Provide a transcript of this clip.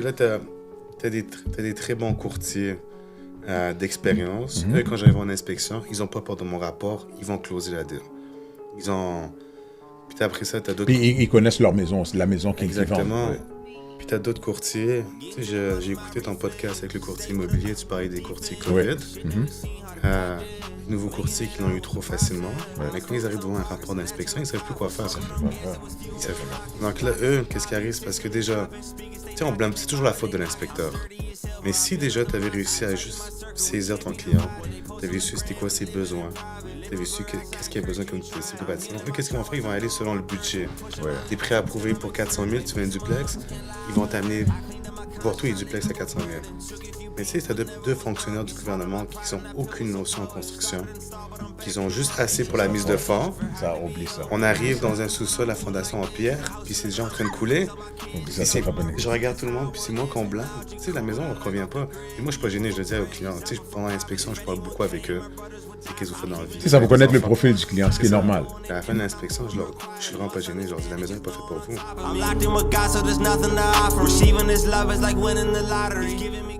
Là, t'as des très bons courtiers d'expérience. Eux, quand j'arrive en inspection, ils n'ont pas peur de mon rapport, ils vont closer la deal. Ils ont... Puis après ça, t'as d'autres... Puis ils connaissent leur maison, la maison qu'ils vendent. Exactement. Ouais. Puis t'as d'autres courtiers. Tu sais, j'ai écouté ton podcast avec le courtier immobilier, tu parlais des courtiers COVID. Ouais. Les nouveaux courtiers qui l'ont eu trop facilement. Ouais. Mais quand ils arrivent devant un rapport d'inspection, ils ne savent plus quoi faire. Ouais. Ils savent. Donc là, eux, qu'est-ce qui arrive? C'est parce que déjà, tu sais, on blâme, c'est toujours la faute de l'inspecteur. Mais si déjà tu avais réussi à juste saisir ton client, tu avais su c'était quoi ses besoins, tu avais su qu'est-ce qu'il a besoin comme type de bâtiment. Eux, qu'est-ce qu'ils vont faire? Ils vont aller selon le budget. Ouais. Tu es prêt à approuver pour 400 000, tu veux un duplex, ils vont t'amener pour toi, il duplex à 400 000. Mais tu sais, tu as deux fonctionnaires du gouvernement qui n'ont aucune notion en construction, qui ont juste assez pour la mise de fond. Ça, oublie ça. On arrive dans un sous-sol, la fondation en pierre, puis c'est déjà en train de couler. Oublie ça, Et ça fait pas je regarde tout le monde, puis c'est moi qu'on blâme. Tu sais, la maison, on ne revient pas. Et moi, je suis pas gêné, je le dis aux clients. Tu sais, pendant l'inspection, je parle beaucoup avec eux. C'est qu'est-ce que vous faites dans la vie. C'est ça, vous connaître le profil du client, ce qui est normal. À la fin de l'inspection, je suis vraiment pas gêné. Je leur dis, la maison n'est pas faite pour vous. I'm locked in with God, so there's nothing to offer. Receiving His love is like winning the lottery. Giving me